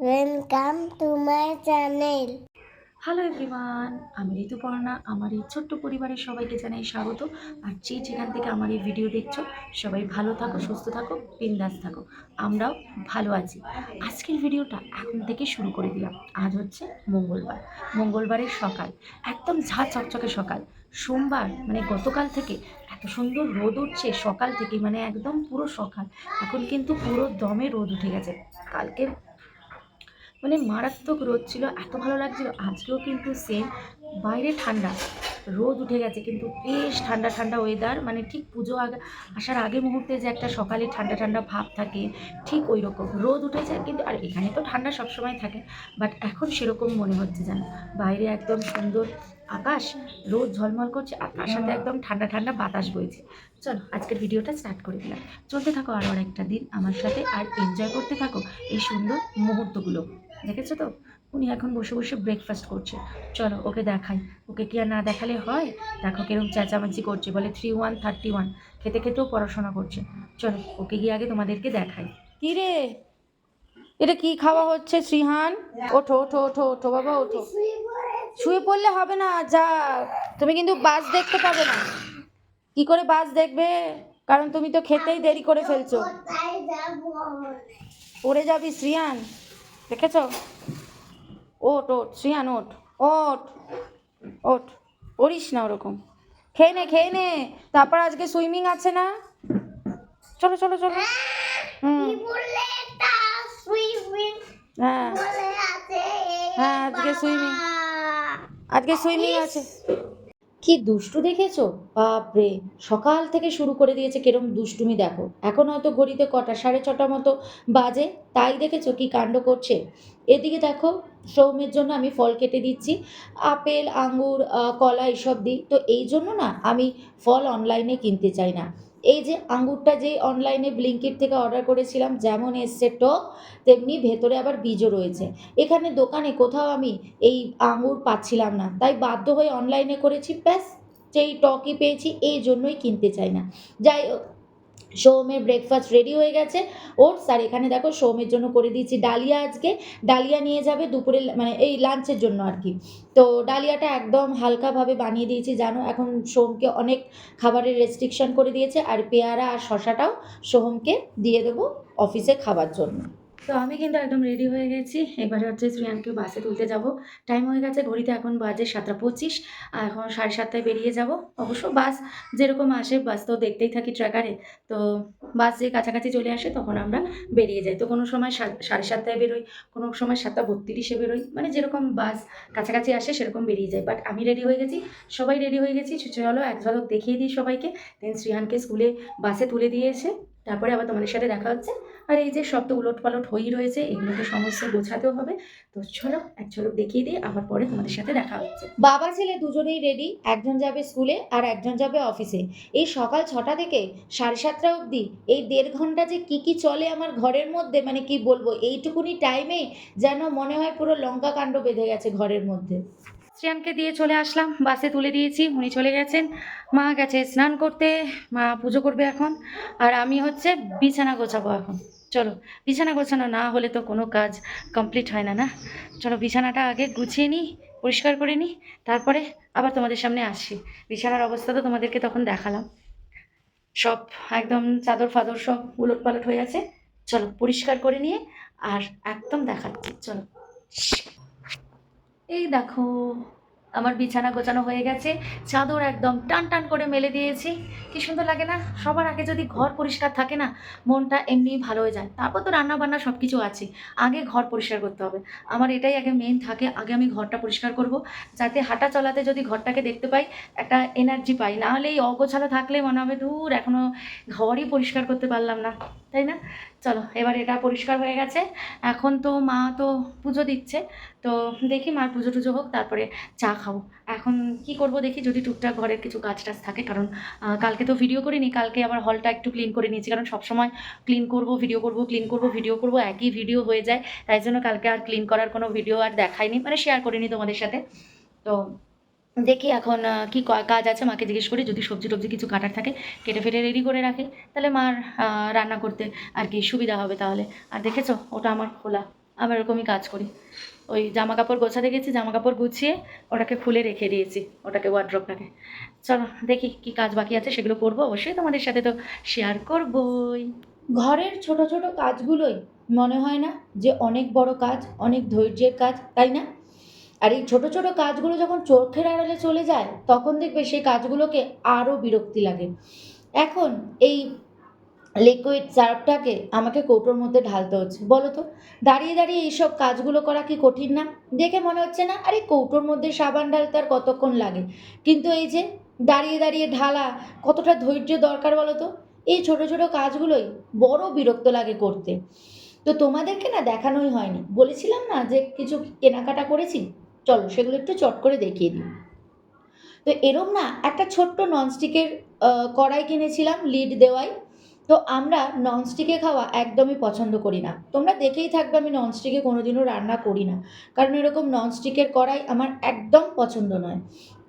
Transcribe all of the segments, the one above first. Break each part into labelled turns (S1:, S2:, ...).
S1: Welcome to my channel.
S2: Hello everyone, আমি ঋতুপর্ণা। আমার এই ছোট্ট পরিবারের সবাইকে জানাই স্বাগত। আর যেখান থেকে আমার এই ভিডিও দেখছো, সবাই ভালো থাকো, সুস্থ থাকো, বিন্দাস থাকো। আমরাও ভালো আছি। আজকের ভিডিওটা এখন থেকে শুরু করে দিলাম। আজ হচ্ছে মঙ্গলবারের সকাল, একদম ঝাঁ চকচকে সকাল। সোমবার মানে গতকাল থেকে এত সুন্দর রোদ উঠছে সকাল থেকে, মানে একদম পুরো সকাল। এখন কিন্তু পুরো দমে রোদ উঠে গেছে। কালকে মানে মারাত্মক রোদ ছিল, এত ভালো লাগছিল। আজকেও কিন্তু সেম, বাইরে ঠান্ডা, রোদ উঠে গেছে কিন্তু বেশ ঠান্ডা ঠান্ডা ওয়েদার। মানে ঠিক পুজো আসার আগে মুহূর্তে যে একটা সকালে ঠান্ডা ঠান্ডা ভাব থাকে, ঠিক ওই রকম রোদ উঠে যায় কিন্তু। আর এখানে তো ঠান্ডা সবসময় থাকে, বাট এখন সেরকম মনে হচ্ছে যেন বাইরে একদম সুন্দর আকাশ, রোদ ঝলমল করছে আর তার সাথে একদম ঠান্ডা ঠান্ডা বাতাস বইছে। চলো আজকের ভিডিওটা স্টার্ট করে দিলাম। চলতে থাকো আরও একটা দিন আমার সাথে, আর এনজয় করতে থাকো এই সুন্দর মুহূর্তগুলো। দেখেছো তো, উনি এখন বসে বসে ব্রেকফাস্ট করছে। চলো ওকে দেখাই, ওকে কি আর না দেখালে হয়। দেখো কিরকম চেঁচামেচি করছে, বলে 3-1-31, খেতে খেতেও পড়াশোনা করছে। চলো ওকে গিয়ে আগে তোমাদেরকে দেখাই। কি রে, এটা কি খাওয়া হচ্ছে শ্রীহান? ওঠো ওঠো ওঠো ওঠো বাবা, ওঠো। শুয়ে পড়লে হবে না, যা। তুমি কিন্তু বাস দেখতে পাবে না। কি করে বাস দেখবে, কারণ তুমি তো খেতেই দেরি করে ফেলছো। পড়ে যাবি শ্রীহান, দেখেছো? ওঠ ওঠ শ্রীয়ান, ওঠ ওঠ ওঠ, করিস না ওরকম। খেয়ে নে, তারপর আজকে সুইমিং আছে না? চলো চলো চলো। হ্যাঁ হ্যাঁ, আজকে সুইমিং আছে। কি দুষ্টু দেখেছো? বাপরে, সকাল থেকে শুরু করে দিয়েছে কেরম দুষ্টুমি দেখো। এখন হয়তো ঘড়িতে কটা, 6:30 মতো বাজে, তাই দেখেছো কি কাণ্ড করছে। এদিকে দেখো, সৌমের জন্য আমি ফল কেটে দিচ্ছি, আপেল আঙ্গুর কলা এসব দিই তো। এই জন্য না আমি ফল অনলাইনে কিনতে চাই না। এই যে আঙ্গুরটা যে অনলাইনে ব্লিঙ্কিট থেকে অর্ডার করেছিলাম, যেমন এসছে টক, তেমনি ভেতরে আবার বীজও রয়েছে। এখানে দোকানে কোথাও আমি এই আঙুর পাচ্ছিলাম না, তাই বাধ্য হয়ে অনলাইনে করেছি, ব্যাস যেই টকই পেয়েছি, এই জন্যই কিনতে চাই না। যাই হোক, সৌমের ব্রেকফাস্ট রেডি হয়ে গেছে, ওটস। আর এখানে দেখো সৌমের জন্য করে দিয়েছি ডালিয়া। আজকে ডালিয়া নিয়ে যাবে দুপুরে, মানে এই লাঞ্চের জন্য আর কি। তো ডালিয়াটা একদম হালকাভাবে বানিয়ে দিয়েছি, জানো এখন সোমকে অনেক খাবারের রেস্ট্রিকশন করে দিয়েছে। আর পেয়ারা আর শশাটাও সোহমকে দিয়ে দেবো অফিসে খাবার জন্য। তো আমি কিন্তু একদম রেডি হয়ে গেছি। এবারে হচ্ছে শ্রিয়ানকে বাসে তুলতে যাব। টাইম হয়ে গেছে, ঘড়িতে এখন বাজে 7:25। আর এখন 7:30টায় বেরিয়ে যাব। অবশ্য বাস যেরকম আসে, বাস তো দেখতেই থাকি ট্র্যাকারে। তো বাস যে কাছাকাছি চলে আসে তখন আমরা বেরিয়ে যাই। তো কোনো সময় 7:30টায় বেরোই, কোনো সময় 7:32-এ বেরোই, মানে যেরকম বাস কাছাকাছি আসে সেরকম বেরিয়ে যায়। বাট আমি রেডি হয়ে গেছি, সবাই রেডি হয়ে গেছি। চলো এক ঝলক দেখিয়ে দিই সবাইকে। দেন শ্রিয়ানকে স্কুলে বাসে তুলে দিয়ে এসে তারপরে আবার তোমাদের সাথে দেখা হচ্ছে। আর এই যে সব তো উলট পালট হয়েই রয়েছে, এগুলোকে সমস্ত গোছাতেও হবে। তো চলো এক ঝলক দেখিয়ে দিই, আবার পরে তোমাদের সাথে দেখা হচ্ছে। বাবা ছেলে দুজনেই রেডি, একজন যাবে স্কুলে আর একজন যাবে অফিসে। এই সকাল 6টা থেকে 7:30 অবধি এই 1.5 ঘন্টা যে কি চলে আমার ঘরের মধ্যে, মানে কি বলবো, এইটুকুনি টাইমে যেন মনে হয় পুরো লঙ্কা কাণ্ড বেঁধে গেছে ঘরের মধ্যে। শ্রিয়ানকে দিয়ে চলে আসলাম, বাসে তুলে দিয়েছি, উনি চলে গেছেন। মা গেছে স্নান করতে, মা পুজো করবে এখন। আর আমি হচ্ছে বিছানা গোছাবো এখন। চলো, বিছানা গোছানো না হলে তো কোনো কাজ কমপ্লিট হয় না, না? চলো বিছানাটা আগে গুছিয়ে নিই, পরিষ্কার করে নিই, তারপরে আবার তোমাদের সামনে আসি। বিছানার অবস্থা তো তোমাদেরকে তখন দেখালাম, সব একদম চাদর ফাদর সব উলট পালট হয়ে আছে। চলো পরিষ্কার করে নিয়ে আর একদম দেখাচ্ছি, চলো। এই দেখো, আমার বিছানা গোছানো হয়ে গেছে, চাদর একদম টান টান করে মেলে দিয়েছি। কি সুন্দর লাগে না? সবার আগে যদি ঘর পরিষ্কার থাকে না, মনটা এমনি ভালো হয়ে যায়। তারপর তো রান্না বান্না সব কিছু আছে, আগে ঘর পরিষ্কার করতে হবে। আমার এটাই আগে মেন থাকে, আগে আমি ঘরটা পরিষ্কার করব, যাতে হাঁটা চলাতে যদি ঘরটাকে দেখতে পাই একটা এনার্জি পাই। নাহলে এই অগোছালো থাকলে মনে হবে দূর, এখনও ঘরই পরিষ্কার করতে পারলাম না, তাই না? চলো এবার এটা পরিষ্কার হয়ে গেছে। এখন তো মা তো পুজো দিচ্ছে, তো দেখি মার পুজো টুজো হোক, তারপরে চা খাবো। এখন কি করব দেখি, যদি টুকটাক ঘরের কিছু কাজ টাজ থাকে, কারণ কালকে তো ভিডিও করিনি। কালকে আবার হলটা একটু ক্লিন করে নিয়েছি, কারণ সবসময় ক্লিন করব ভিডিও করব, ক্লিন করব ভিডিও করব, একই ভিডিও হয়ে যায়। তাই জন্য কালকে আর ক্লিন করার কোনো ভিডিও আর দেখাইনি, মানে শেয়ার করিনি তোমাদের সাথে। তো দেখি এখন কি কাজ আছে, মাকে জিজ্ঞেস করি, যদি সবজি টবজি কিছু কাটার থাকে কেটে ফেটে রেডি করে রাখি, তাহলে মার রান্না করতে আর কি সুবিধা হবে তাহলে। আর দেখেছো ওটা আমার খোলা, আমি এরকমই কাজ করি। ওই জামা কাপড় গোছাতে গেছি, জামা কাপড় গুছিয়ে ওটাকে খুলে রেখে দিয়েছি, ওটাকে ওয়ার্ড্রপটাকে। চলো দেখি কি কাজ বাকি আছে, সেগুলো করবো অবশ্যই, তোমাদের সাথে তো শেয়ার করবই। ঘরের ছোট ছোট কাজগুলোই মনে হয় না যে অনেক বড় কাজ, অনেক ধৈর্যের কাজ, তাই না? আর এই ছোট ছোট কাজগুলো যখন চোখের আড়ালে চলে যায় তখন দেখবে সেই কাজগুলোকে আরও বিরক্তি লাগে। এখন এই লিকুইড সার্ফটাকে আমাকে কৌটোর মধ্যে ঢালতে হচ্ছে, বলো তো দাঁড়িয়ে দাঁড়িয়ে এইসব কাজগুলো করা কি কঠিন না? দেখে মনে হচ্ছে না আরে কৌটোর মধ্যে সাবান ঢালতে আর কতক্ষণ লাগে, কিন্তু এই যে দাঁড়িয়ে দাঁড়িয়ে ঢালা, কতটা ধৈর্য দরকার বলো তো? এই ছোট ছোট কাজগুলোই বড় বিরক্ত লাগে করতে। তো তোমাদেরকে না দেখানোই হয়নি, বলেছিলাম না যে কিছু কেনাকাটা করেছি, চলো সেগুলো একটু চট করে দেখিয়ে দিই। তো এরম না একটা ছোট্ট ননস্টিকের কড়াই কিনেছিলাম লিড দেওয়াই। তো আমরা ননস্টিকে খাওয়া একদমই পছন্দ করি না, তোমরা দেখেই থাকবে আমি ননস্টিকে কোনোদিনও রান্না করি না, কারণ এরকম ননস্টিকের কড়াই আমার একদম পছন্দ নয়।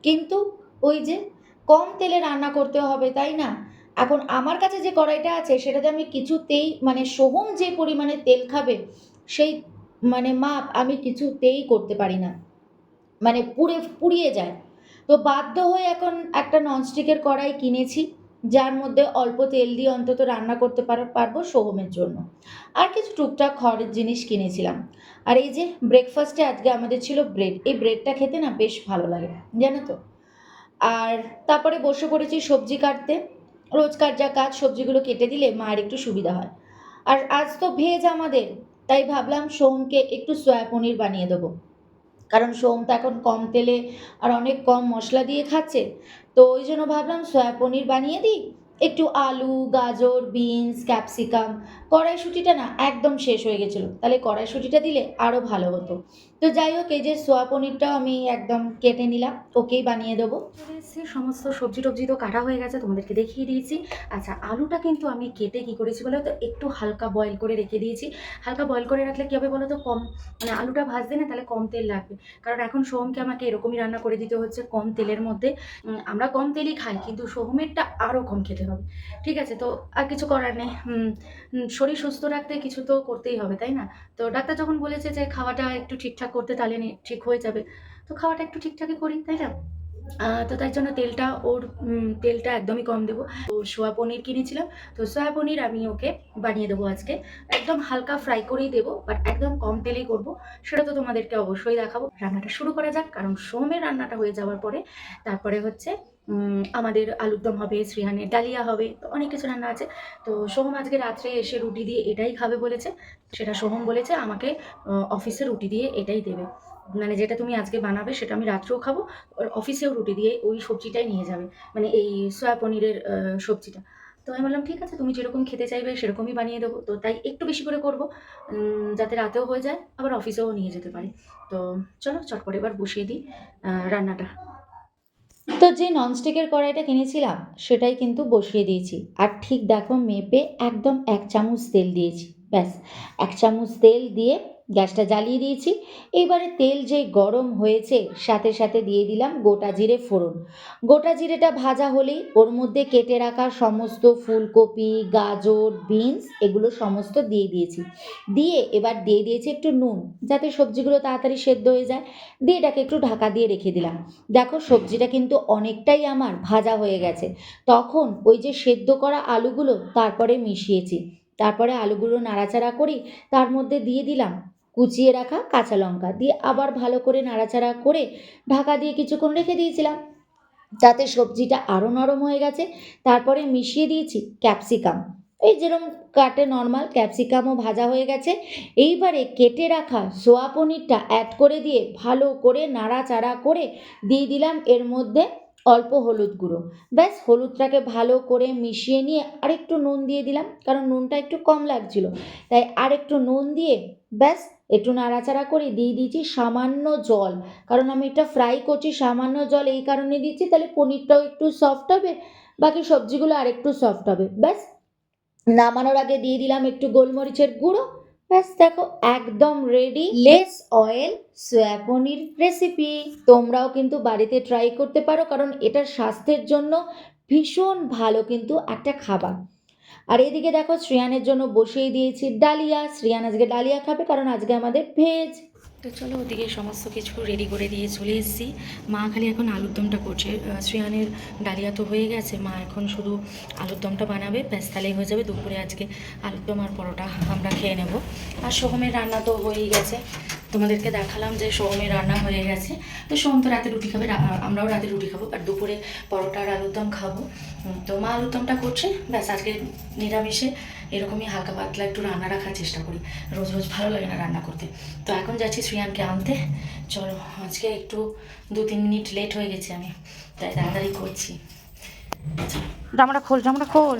S2: কিন্তু ওই যে কম তেলে রান্না করতে হবে, তাই না? এখন আমার কাছে যে কড়াইটা আছে সেটাতে আমি কিছুতেই মানে সোহম যে পরিমাণে তেল খাবে সেই মানে মাপ আমি কিছুতেই করতে পারি না, মানে পুড়িয়ে যায়। তো বাধ্য হয়ে এখন একটা ননস্টিকের কড়াই কিনেছি, যার মধ্যে অল্প তেল দিয়ে অন্তত রান্না করতে পারবো সোহমের জন্য। আর কিছু টুকটাক ঘরের জিনিস কিনেছিলাম। আর এই যে ব্রেকফাস্টে আজকে আমাদের ছিল ব্রেড, এই ব্রেডটা খেতে না বেশ ভালো লাগে, জানো তো। আর তারপরে বসে পড়েছি সবজি কাটতে, রোজকার যা কাজ, সবজিগুলো কেটে দিলে মায়ের একটু সুবিধা হয়। আর আজ তো ভেজ আমাদের, তাই ভাবলাম সোহমকে একটু সয়া পনির বানিয়ে দেবো, কারণ সোম তো এখন কম তেলে আর অনেক কম মশলা দিয়ে খাচ্ছে। তো ওই জন্য ভাবলাম সয়া পনির বানিয়ে দিই। একটু আলু, গাজর, বিনস, ক্যাপসিকাম, কড়াইশুঁটিটা না একদম শেষ হয়ে গেছিলো, তাহলে কড়াইশুঁটিটা দিলে আরও ভালো হতো। তো যাই হোক, এই যে সোয়া পনিরটাও আমি একদম কেটে নিলাম, ওকেই বানিয়ে দেবো। চলে এসেছি, সমস্ত সবজি টবজি তো কাটা হয়ে গেছে, তোমাদেরকে দেখিয়ে দিয়েছি। আচ্ছা, আলুটা কিন্তু আমি কেটে কী করেছি বলো তো, একটু হালকা বয়েল করে রেখে দিয়েছি। হালকা বয়েল করে রাখলে কী হবে বলো তো, কম মানে আলুটা ভাজতে না তাহলে কম তেল লাগবে, কারণ এখন সোহমকে আমাকে এরকমই রান্না করে দিতে হচ্ছে কম তেলের মধ্যে। আমরা কম তেলই খাই, কিন্তু সোহমেরটা আরও কম খেতে হবে। ঠিক আছে, তো আর কিছু করার নেই। শরীর সুস্থ রাখতে কিছু তো করতেই হবে, তাই না? তো ডাক্তার যখন বলেছে যে খাওয়াটা একটু ঠিকঠাক করতে, তাহলে ঠিক হয়ে যাবে। তো খাওয়াটা একটু ঠিকঠাকই করি, তাই না? তো তাই জন্য তেলটা একদমই কম দেবো। তো সোয়া পনির কিনেছিলাম, তো সোয়া পনির আমি ওকে বানিয়ে দেবো আজকে। একদম হালকা ফ্রাই করেই দেবো, বাট একদম কম তেলেই করবো। সেটা তো তোমাদেরকে অবশ্যই দেখাবো। রান্নাটা শুরু করা যাক, কারণ সোহমের রান্নাটা হয়ে যাওয়ার পরে তারপরে হচ্ছে আমাদের আলুর দম হবে, শ্রিহানের ডালিয়া হবে, তো অনেক কিছু রান্না আছে। তো সোহম আজকে রাত্রে এসে রুটি দিয়ে এটাই খাবে বলেছে। সেটা সোহম বলেছে আমাকে অফিসে রুটি দিয়ে এটাই দেবে, মানে যেটা তুমি আজকে বানাবে সেটা আমি রাত্রেও খাবো, আর অফিসেও রুটি দিয়ে ওই সবজিটাই নিয়ে যাবে, মানে এই সয়া পনিরের সবজিটা। তো আমি বললাম ঠিক আছে, তুমি যেরকম খেতে চাইবে সেরকমই বানিয়ে দেবো। তো তাই একটু বেশি করে করবো, যাতে রাতেও হয়ে যায় আবার অফিসেও নিয়ে যেতে পারি। তো চলো চট করে এবার বসিয়ে দিই রান্নাটা। তো যে ননস্টিকের কড়াইটা কিনেছিলাম সেটাই কিন্তু বসিয়ে দিয়েছি, আর ঠিক দেখো মেপে একদম 1 চামচ তেল দিয়েছি, ব্যাস 1 চামচ তেল দিয়ে গ্যাসটা জ্বালিয়ে দিয়েছি। এবারে তেল যে গরম হয়েছে সাথে সাথে দিয়ে দিলাম গোটা জিরে ফোড়ন। গোটা জিরেটা ভাজা হলেই ওর মধ্যে কেটে রাখা সমস্ত ফুলকপি, গাজর, বিনস এগুলো সমস্ত দিয়ে দিয়েছি। দিয়ে এবার দিয়ে দিয়েছি একটু নুন, যাতে সবজিগুলো তাড়াতাড়ি সেদ্ধ হয়ে যায়। দিয়ে এটাকে একটু ঢাকা দিয়ে রেখে দিলাম। দেখো সবজিটা কিন্তু অনেকটাই আমার ভাজা হয়ে গেছে। তখন ওই যে সেদ্ধ করা আলুগুলো তারপরে মিশিয়েছি। তারপরে আলুগুলো নাড়াচাড়া করি, তার মধ্যে দিয়ে দিলাম কুচিয়ে রাখা কাঁচা লঙ্কা, দিয়ে আবার ভালো করে নাড়াচাড়া করে ঢাকা দিয়ে কিছুক্ষণ রেখে দিয়েছিলাম, যাতে সবজিটা আরও নরম হয়ে গেছে। তারপরে মিশিয়ে দিয়েছি ক্যাপসিকাম, এই যেরকম কাটে নর্মাল, ক্যাপসিকামও ভাজা হয়ে গেছে। এইবারে কেটে রাখা সোয়া পনিরটা অ্যাড করে দিয়ে ভালো করে নাড়াচাড়া করে দিয়ে দিলাম এর মধ্যে অল্প হলুদ গুঁড়ো। ব্যাস হলুদটাকে ভালো করে মিশিয়ে নিয়ে আরেকটু নুন দিয়ে দিলাম, কারণ নুনটা একটু কম লাগছিল, তাই আরেকটু নুন দিয়ে ব্যাস একটু নাড়াচাড়া করে দিয়ে দিয়েছি সামান্য জল, কারণ আমি এটা ফ্রাই করছি। সামান্য জল এই কারণে দিচ্ছি, তাহলে পনিরটাও একটু সফট হবে, বাকি সবজিগুলো আরেকটু সফট হবে। ব্যাস নামানোর আগে দিয়ে দিলাম একটু গোলমরিচের গুঁড়ো। ব্যাস দেখো একদম রেডি লেস অয়েল সয়া পনির রেসিপি। তোমরাও কিন্তু বাড়িতে ট্রাই করতে পারো, কারণ এটা স্বাস্থ্যের জন্য ভীষণ ভালো কিন্তু একটা খাবার। আর এদিকে দেখো শ্রেয়ানের জন্য বসিয়ে দিয়েছি ডালিয়া। শ্রেয়ান আজকে ডালিয়া খাবে কারণ আজকে আমাদের ভেজ। তো চলো ওদিকে সমস্ত কিছু রেডি করে দিয়ে চলে এসেছি। মা খালি এখন আলুর দমটা করছে। শ্রেয়ানের ডালিয়া তো হয়ে গেছে, মা এখন শুধু আলুর দমটা বানাবে, ব্যাস তাহলেই হয়ে যাবে। দুপুরে আজকে আলুর দম আর পরোটা আমরা খেয়ে নেব। আর সোহমের রান্না তো হয়েই গেছে, তোমাদেরকে দেখালাম যে সোহমের রান্না হয়ে গেছে। তো সোহম তো রাতে রুটি খাবে, আমরাও রাতে রুটি খাবো, আর দুপুরে পরোটা আর আলুর দম খাবো। তো মা আলুর দমটা করছে, ব্যাস আজকে নিরামিষে এরকমই হালকা পাতলা একটু রান্না রাখার চেষ্টা করি, রোজ রোজ ভালো লাগে না রান্না করতে। তো এখন যাচ্ছি শ্রেয়ানকে আনতে। চলো, আজকে একটু 2-3 মিনিট লেট হয়ে গেছে আমি, তাই তাড়াতাড়ি করছি। জামাটা খোল, জামাটা খোল।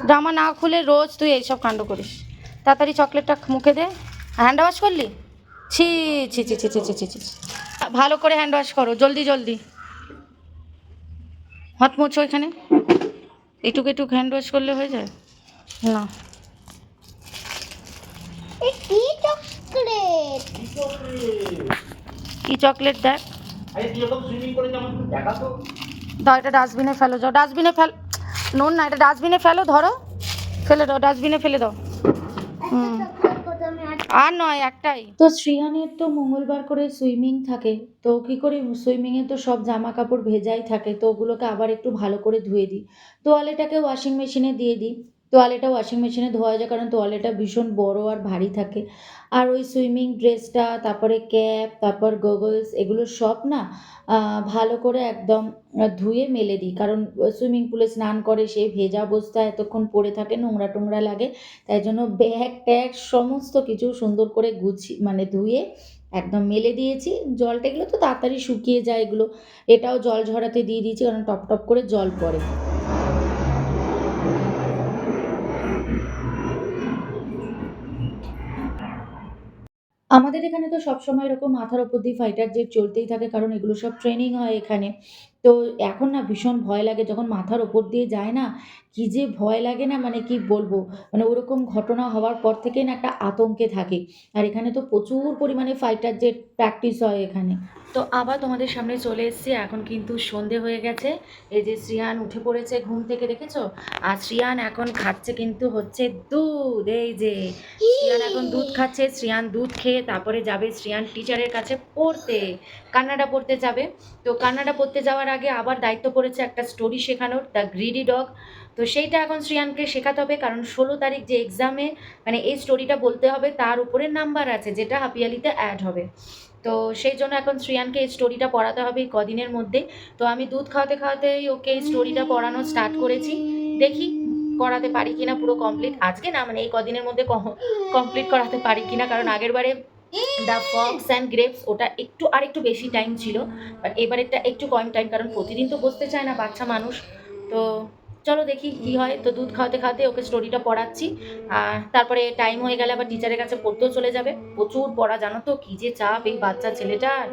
S2: জামা না খুলে রোজ তুই এইসব কাণ্ড করিস। তাড়াতাড়ি চকলেটটা মুখে দে। হ্যান্ড ওয়াশ করলি? ছি ছি ছি ছি ছি ছি ছি ছি। ভালো করে হ্যান্ড ওয়াশ করো, জলদি জলদি। হাত মোছো এখানে, একটুক একটু হ্যান্ড ওয়াশ করলে হয়ে যায় না।
S1: কি চকলেট?
S2: কি চকলেট দেখ। দাও, এটা ডাস্টবিনে ফেলো, যাও ডাস্টবিনে ফেল। নুন না, এটা ডাস্টবিনে ফেলো, ধরো ফেলে দাও, ডাস্টবিনে ফেলে দাও। হুম, আর নয় একটাই। তো শ্রেয়ানের তো মঙ্গলবার করে সুইমিং থাকে, তো কি করি, সুইমিংয়ে তো সব জামা কাপড় ভেজাই থাকে, তো ওগুলোকে আবার একটু ভালো করে ধুয়ে দিই। তোয়ালেটাকে ওয়াশিং মেশিনে দিয়ে দিই। তোয়ালেটা ওয়াশিং মেশিনে ধোয়া যায় কারণ তোয়ালেটা ভীষণ বড় আর ভারী থাকে। আর ওই সুইমিং ড্রেসটা, তারপরে ক্যাপ, তারপর গগলস, এগুলো সব না ভালো করে একদম ধুয়ে মেলে দিই, কারণ সুইমিং পুলে স্নান করে সে ভেজা অবস্থায় এতক্ষণ পড়ে থাকে, নোংরা টোংরা লাগে। তাই জন্য ব্যাগ ট্যাগ সমস্ত কিছু সুন্দর করে মানে ধুয়ে একদম মেলে দিয়েছি। জলটা, এগুলো তো তাড়াতাড়ি শুকিয়ে যায় এগুলো। এটাও জল ঝরাতে দিয়ে দিয়েছি কারণ টপ টপ করে জল পড়ে। আমাদের এখানে তো সবসময় এরকম মাথার ওপর দিয়ে ফাইটার জেট চলতেই থাকে কারণ এগুলো সব ট্রেনিং হয় এখানে। তো এখন না ভীষণ ভয় লাগে যখন মাথার ওপর দিয়ে যায় না, কি যে ভয় লাগে না, মানে কি বলবো। মানে ওরকম ঘটনা হওয়ার পর থেকেই না একটা আতঙ্কে থাকি। আর এখানে তো প্রচুর পরিমাণে ফাইটার জেট প্র্যাকটিস হয় এখানে। তো আবার তোমাদের সামনে চলে এসেছি, এখন কিন্তু সন্ধে হয়ে গেছে। এই যে শ্রেয়ান উঠে পড়েছে ঘুম থেকে, দেখেছো? আর শ্রেয়ান এখন খাচ্ছে কিন্তু হচ্ছে দুধ। এই যে শ্রেয়ান এখন দুধ খাচ্ছে। শ্রেয়ান দুধ খেয়ে তারপরে যাবে শ্রেয়ান টিচারের কাছে পড়তে, কান্নাডা পড়তে যাবে। তো কান্নাডা পড়তে যাওয়ার আগে আবার দায়িত্ব পড়েছে একটা স্টোরি শেখানোর, দ্য গ্রিডি ডগ। তো সেইটা এখন শ্রেয়ানকে শেখাতে হবে কারণ 16 তারিখ যে এক্সামে মানে এই স্টোরিটা বলতে হবে, তার উপরে নাম্বার আছে যেটা হাফিয়ালিতে অ্যাড হবে। তো সেই জন্য এখন শ্রেয়ানকে এই স্টোরিটা পড়াতে হবে এই কদিনের মধ্যে। তো আমি দুধ খাওয়াতে খাওয়াতেই ওকে এই স্টোরিটা পড়ানো স্টার্ট করেছি। দেখি করাতে পারি কিনা পুরো কমপ্লিট, আজকে না মানে এই কদিনের মধ্যে কমপ্লিট করাতে পারি কিনা, কারণ আগের বারে দ্য ফক্স অ্যান্ড গ্রেপস ওটা একটু বেশি টাইম ছিল, বাট এবারেরটা একটু কম টাইম, কারণ প্রতিদিন তো বসতে চায় না বাচ্চা মানুষ। তো চলো দেখি কি হয়। তো দুধ খাওয়াতে খাওয়াতে ওকে স্টোরিটা পড়াচ্ছি, আর তারপরে টাইম হয়ে গেলে আবার টিচারের কাছে পড়তেও চলে যাবে। প্রচুর পড়া, জানো তো কি যে চাপ এই বাচ্চা ছেলেটার।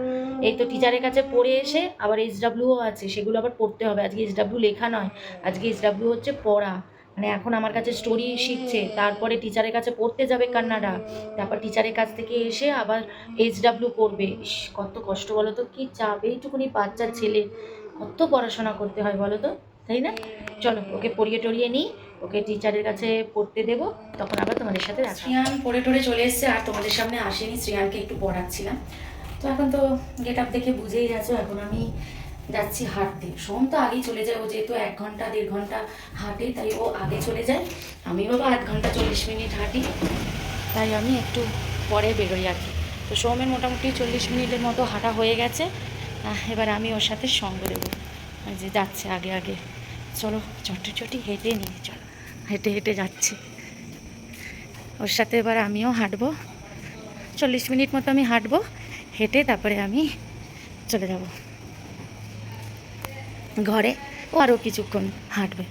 S2: এই তো টিচারের কাছে পড়ে এসে আবার এইচডাব্লিউও আছে, সেগুলো আবার পড়তে হবে। আজকে এইচডাব্লিউ লেখা নয়, আজকে এইচডাব্লিউ হচ্ছে পড়া। মানে এখন আমার কাছে স্টোরি শিখছে, তারপরে টিচারের কাছে পড়তে যাবে কান্নাডা, তারপর টিচারের কাছ থেকে এসে আবার এইচডাব্লিউ পড়বে। ইস, কত কষ্ট বলো তো, কি চাপ এইটুকুনি বাচ্চার ছেলে, কত পড়াশোনা করতে হয় বলো তো, তাই না? চলো ওকে পড়িয়ে টড়িয়ে নিই, ওকে টিচারের কাছে পড়তে দেবো, তখন আবার তোমাদের সাথে দেখা। শ্রেয়ান পড়ে টড়ে চলে এসছে আর তোমাদের সামনে আসেনি, শ্রেয়ানকে একটু পড়াচ্ছিলাম। তো এখন তো গেট আপ দেখে বুঝেই গেছো, এখন আমি যাচ্ছি হাঁটতে। সোম তো আগেই চলে যায়, ও যেহেতু 1 ঘন্টা 1.5 ঘন্টা হাঁটে, তাই ও আগে চলে যায়। আমি বাবা 1 ঘন্টা 40 মিনিট হাঁটি, তাই আমি একটু পরে বেরোই আর কি। তো সোমের মোটামুটি 40 মিনিটের মতো হাঁটা হয়ে গেছে। এবার আমি ওর সাথে সঙ্গ দেবো, যে যাচ্ছে আগে আগে। চলো চটি হেঁটে নিয়ে, চলো হেঁটে হেঁটে যাচ্ছি ওর সাথে। এবার আমিও হাঁটবো, 40 মিনিট মতো আমি হাঁটবো, হেঁটে তারপরে আমি চলে যাব ঘরে। ও আরও কিছুক্ষণ হাঁটবে।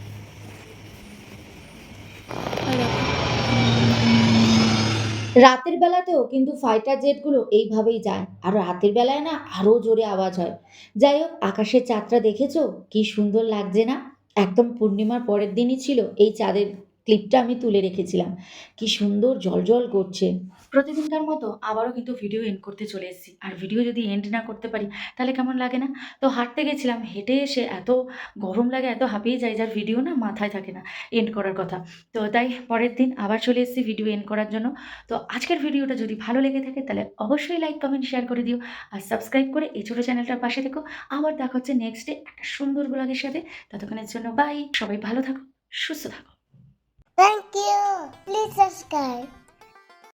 S2: রাতের বেলাতেও কিন্তু ফাইটার জেটগুলো এইভাবেই যায়, আর রাতের বেলায় না আরও জোরে আওয়াজ হয়। যাই হোক, আকাশের চাঁদটা দেখেছো কি সুন্দর লাগছে না? একদম পূর্ণিমার পরের দিনই ছিল এই চাঁদের ক্লিপটা আমি তুলে রেখেছিলাম। কি সুন্দর জ্বলজ্বল করছে। প্রতিদিনকার মতো আবারও কিন্তু ভিডিও এন্ড করতে চলে এসেছি। আর ভিডিও যদি এন্ড না করতে পারি তাহলে কেমন লাগে না? তো হাঁটতে গেছিলাম, হেঁটে এসে এত গরম লাগে, এত হাঁপিয়ে যাই যার ভিডিও না মাথায় থাকে না এন্ড করার কথা। তো তাই পরের দিন আবার চলে এসেছি ভিডিও এন্ড করার জন্য। তো আজকের ভিডিওটা যদি ভালো লেগে থাকে তাহলে অবশ্যই লাইক, কমেন্ট, শেয়ার করে দিও। আর সাবস্ক্রাইব করে এই ছোটো চ্যানেলটার পাশে থেকো। আবার দেখা হচ্ছে নেক্সট ডে একটা সুন্দর ব্লগের সাথে। ততক্ষণের জন্য বাই। সবাই ভালো থাকো, সুস্থ থাকো।
S1: Thank you. Please subscribe.